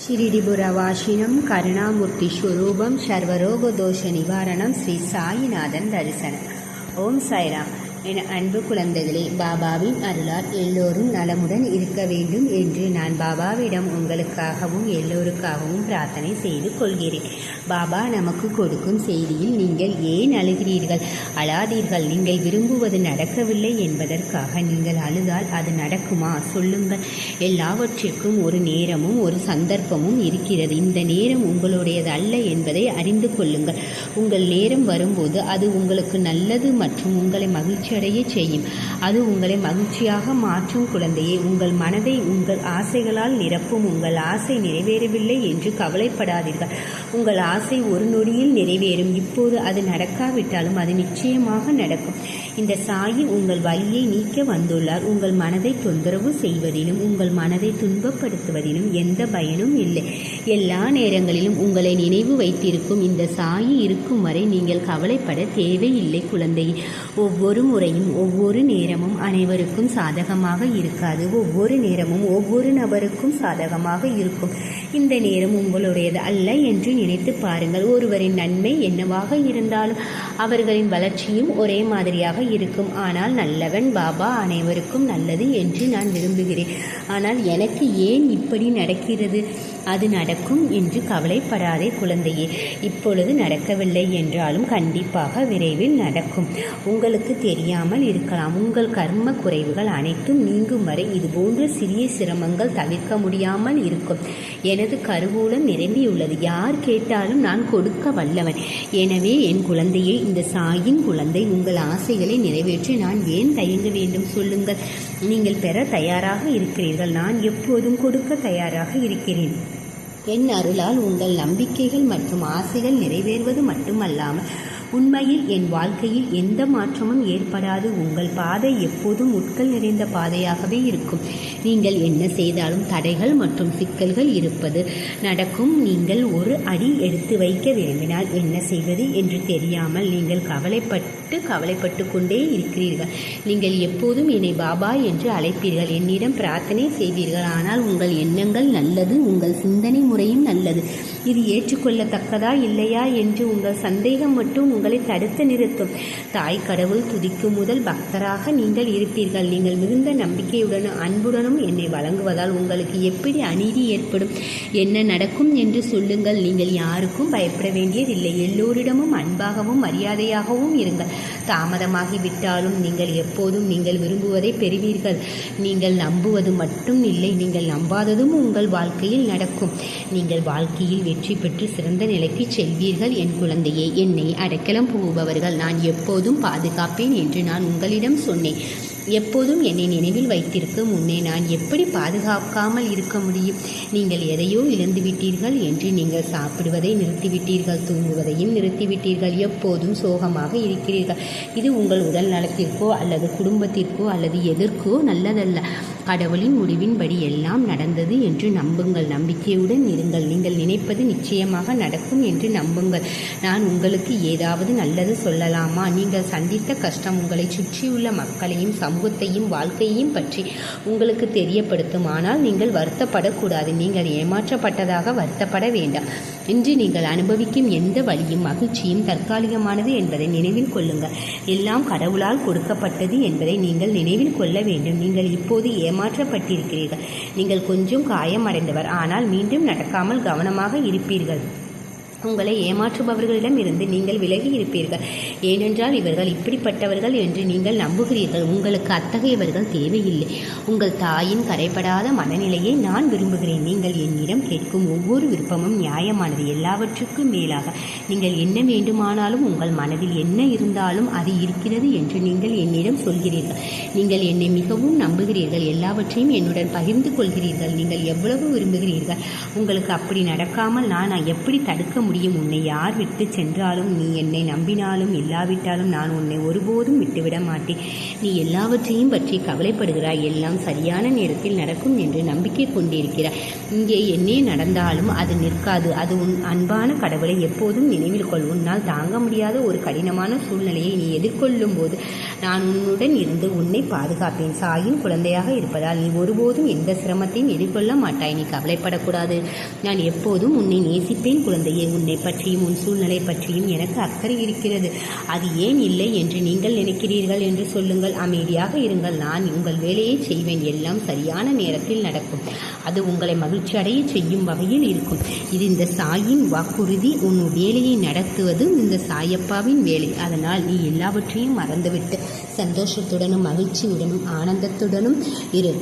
ஷிரிடிபுரவாசினம் கருணாமூர்த்தி ஸ்வரூபம் சர்வரோகதோஷ நிவாரணம் ஸ்ரீ சாயிநாதன் தரிசனம். ஓம் சாய்ராம். என் அன்பு குழந்தைகளே, பாபாவின் அருளால் எல்லோரும் நலமுடன் இருக்க வேண்டும் என்று நான் பாபாவிடம் உங்களுக்காகவும் எல்லோருக்காகவும் பிரார்த்தனை செய்து கொள்கிறேன். பாபா நமக்கு கொடுக்கும் செய்தியில் நீங்கள் ஏன் அழுகிறீர்கள்? அழாதீர்கள். நீங்கள் விரும்புவது நடக்கவில்லை என்பதற்காக நீங்கள் அழுதால் அது நடக்குமா? சொல்லுங்கள். எல்லாவற்றிற்கும் ஒரு நேரமும் ஒரு சந்தர்ப்பமும் இருக்கிறது. இந்த நேரம் உங்களுடையது அல்ல என்பதை அறிந்து கொள்ளுங்கள். உங்கள் நேரம் வரும்போது அது உங்களுக்கு நல்லது மற்றும் உங்களை மகிழ்ச்சி அடைய செய்யும். அது உங்களை மகிழ்ச்சியாக மாற்றும். குழந்தையே, உங்கள் மனதை உங்கள் ஆசைகளால் நிரப்பும். உங்கள் ஆசை நிறைவேறவில்லை என்று கவலைப்படாதீர்கள். உங்கள் ஆசை ஒரு நொடியில் நிறைவேறும். இப்போது அது நடக்காவிட்டாலும் அது நிச்சயமாக நடக்கும். இந்த சாயி உங்கள் வலியை நீக்க வந்துள்ளார். உங்கள் மனதை தொந்தரவு செய்வதிலும் உங்கள் மனதை துன்பப்படுத்துவதிலும் எந்த பயனும் இல்லை. எல்லா நேரங்களிலும் உங்களை நினைவு வைத்திருக்கும் இந்த சாயி இருக்கும் வரை நீங்கள் கவலைப்பட தேவையில்லை. குழந்தையே, ஒவ்வொரு முறையும் ஒவ்வொரு நேரமும் அனைவருக்கும் சாதகமாக இருக்காது. ஒவ்வொரு நேரமும் ஒவ்வொரு நபருக்கும் சாதகமாக இருக்கும். இந்த நேரம் உங்களுடையது அல்ல என்று நினைத்து பாருங்கள். ஒருவரின் நன்மை என்னவாக இருந்தாலும் அவர்களின் வளர்ச்சியும் ஒரே மாதிரியாக இருக்கும். ஆனால் நல்லவன் பாபா அனைவருக்கும் நல்லது என்று நான் விரும்புகிறேன். ஆனால் எனக்கு ஏன் இப்படி நடக்கிறது? அது நடக்கும் என்று கவலைப்படாதே குழந்தையே. இப்பொழுது நடக்கவில்லை என்றாலும் கண்டிப்பாக விரைவில் நடக்கும். உங்களுக்கு தெரியாமல் இருக்கலாம். உங்கள் கர்ம குறைவுகள் அனைத்தும் நீங்கும் வரை இதுபோன்ற சிறிய சிரமங்கள் தவிர்க்க முடியாமல் இருக்கும். எனது கருவூலம் நிரம்பியுள்ளது. யார் கேட்டாலும் நான் கொடுக்க வல்லவன். எனவே என் குழந்தையே, இந்த சாயின் குழந்தை, உங்கள் ஆசைகளை நிறைவேற்றி நான் ஏன் தயங்க வேண்டும்? சொல்லுங்கள். நீங்கள் பெற தயாராக இருக்கிறீர்கள். நான் எப்போதும் கொடுக்க தயாராக இருக்கிறேன். என் அருளால் உங்கள் நம்பிக்கைகள் மற்றும் ஆசைகள் நிறைவேறுவது மட்டுமல்லாமல் உண்மையில் என் வாழ்க்கையில் எந்த மாற்றமும் ஏற்படாது. உங்கள் பாதை எப்போதும் முட்கள் நிறைந்த பாதையாகவே இருக்கும். நீங்கள் என்ன செய்தாலும் தடைகள் மற்றும் சிக்கல்கள் இருப்பது நடக்கும். நீங்கள் ஒரு அடி எடுத்து வைக்க விரும்பினால் என்ன செய்வது என்று தெரியாமல் நீங்கள் கவலைப்பட்டு கொண்டே இருக்கிறீர்கள். நீங்கள் எப்போதும் என்னை பாபா என்று அழைப்பீர்கள். என்னிடம் பிரார்த்தனை செய்வீர்கள். ஆனால் உங்கள் எண்ணங்கள் நல்லது, உங்கள் சிந்தனை முறையும் நல்லது. இது ஏற்றுக்கொள்ளத்தக்கதா இல்லையா என்று உங்கள் சந்தேகம் மட்டும் உங்களை தடுத்து நிறுத்தும். தாய் கடவுள் துதிக்கும் முதல் பக்தராக நீங்கள் இருப்பீர்கள். நீங்கள் மிகுந்த நம்பிக்கையுடனும் அன்புடனும் என்னை வழங்குவதால் உங்களுக்கு எப்படி அநீதி ஏற்படும்? என்ன நடக்கும் என்று சொல்லுங்கள். நீங்கள் யாருக்கும் பயப்பட வேண்டியதில்லை. எல்லோரிடமும் அன்பாகவும் மரியாதையாகவும் இருங்கள். தாமதமாகிவிட்டாலும் நீங்கள் எப்போதும் நீங்கள் விரும்புவதை பெறுவீர்கள். நீங்கள் நம்புவது மட்டும் இல்லை, நீங்கள் நம்பாததும் உங்கள் வாழ்க்கையில் நடக்கும். நீங்கள் வாழ்க்கையில் வெற்றி பெற்று சிறந்த நிலைக்கு செல்வீர்கள். என் குழந்தையே, என்னை அடைக்கலம் புகுபவர்கள் நான் எப்போதும் பாதுகாப்பேன் என்று நான் உங்களிடம் சொன்னேன். எப்போதும் என்னை நினைவில் வைத்திருக்க முன்னே நான் எப்படி பாதுகாக்காமல் இருக்க முடியும்? நீங்கள் எதையோ இழந்துவிட்டீர்கள் என்று நீங்கள் சாப்பிடுவதை நிறுத்திவிட்டீர்கள், தூங்குவதையும் நிறுத்திவிட்டீர்கள். எப்போதும் சோகமாக இருக்கிறீர்கள். இது உங்கள் உடல் நலத்திற்கோ அல்லது குடும்பத்திற்கோ அல்லது எதற்கோ நல்லதல்ல. கடவுளின் முடிவின்படி எல்லாம் நடந்தது என்று நம்புங்கள். நம்பிக்கையுடன் இருங்கள். நீங்கள் நினைப்பது நிச்சயமாக நடக்கும் என்று நம்புங்கள். நான் உங்களுக்கு ஏதாவது நல்லது சொல்லலாமா? நீங்கள் சந்தித்த கஷ்டம் உங்களை சுற்றியுள்ள மக்களையும் சமூகத்தையும் வாழ்க்கையையும் பற்றி உங்களுக்கு தெரியப்படுத்தும். ஆனால் நீங்கள் வருத்தப்படக்கூடாது. நீங்கள் ஏமாற்றப்பட்டதாக வருத்தப்பட வேண்டாம். இன்று நீங்கள் அனுபவிக்கும் எந்த வழியும் மகிழ்ச்சியும் தற்காலிகமானது என்பதை நினைவில் கொள்ளுங்கள். எல்லாம் கடவுளால் கொடுக்கப்பட்டது என்பதை நீங்கள் நினைவில் கொள்ள வேண்டும். நீங்கள் இப்போது ஏமாற்றப்பட்டிருக்கிறீர்கள். நீங்கள் கொஞ்சம் காயமடைந்தவர். ஆனால் மீண்டும் நடக்காமல் கவனமாக இருப்பீர்கள். உங்களை ஏமாற்றுபவர்களிடம் இருந்து நீங்கள் விலகி இருப்பீர்கள். ஏனென்றால் இவர்கள் இப்படிப்பட்டவர்கள் என்று நீங்கள் நம்புகிறீர்கள். உங்களுக்கு அத்தகையவர்கள் தேவையில்லை. உங்கள் தாயின் கரைபடாத மனநிலையை நான் விரும்புகிறேன். நீங்கள் என்னிடம் கேட்கும் ஒவ்வொரு விருப்பமும் நியாயமானது. எல்லாவற்றுக்கும் மேலாக நீங்கள் என்ன வேண்டுமானாலும், உங்கள் மனதில் என்ன இருந்தாலும் அது இருக்கிறது என்று நீங்கள் என்னிடம் சொல்கிறீர்கள். நீங்கள் என்னை மிகவும் நம்புகிறீர்கள். எல்லாவற்றையும் என்னுடன் பகிர்ந்து கொள்கிறீர்கள். நீங்கள் எவ்வளவு விரும்புகிறீர்கள். உங்களுக்கு அப்படி நடக்காமல் நான் எப்படி தடுக்க முடியும்? முடியும். உன்னை யார் விட்டு சென்றாலும், நீ என்னை நம்பினாலும் இல்லாவிட்டாலும் நான் உன்னை ஒருபோதும் விட்டுவிட மாட்டேன். நீ எல்லாவற்றையும் பற்றி கவலைப்படுகிறாய். எல்லாம் சரியான நேரத்தில் நடக்கும் என்று நம்பிக்கை கொண்டிருக்கிறாய். இங்கே என்ன நடந்தாலும் அது நிற்காது. அது உன் அன்பான கடவுளை எப்போதும் நினைவில் கொள். உன்னால் தாங்க முடியாத ஒரு கடினமான சூழ்நிலையை நீ எதிர்கொள்ளும் போது நான் உன்னுடன் இருந்து உன்னை பாதுகாப்பேன். சாயின் குழந்தையாக இருப்பதால் நீ ஒருபோதும் எந்த சிரமத்தையும் எதிர்கொள்ள மாட்டாய். நீ கவலைப்படக்கூடாது. நான் எப்போதும் உன்னை நேசிப்பேன் குழந்தையே. உன்னை பற்றியும் உன் சூழ்நிலை பற்றியும் எனக்கு அக்கறை இருக்கிறது. அது ஏன் இல்லை என்று நீங்கள் நினைக்கிறீர்கள் என்று சொல்லுங்கள். அமைதியாக இருங்கள். நான் உங்கள் வேலையை செய்வேன். எல்லாம் சரியான நேரத்தில் நடக்கும். அது உங்களை மகிழ்ச்சி அடைய செய்யும் வகையில் இருக்கும். இது இந்த சாயின் வாக்குறுதி. உன் வேலையை நடத்துவது இந்த சாயப்பாவின் வேலை. அதனால் நீ எல்லாவற்றையும் மறந்துவிட்டு சந்தோஷத்துடனும் மகிழ்ச்சியுடனும் ஆனந்தத்துடனும் இரு.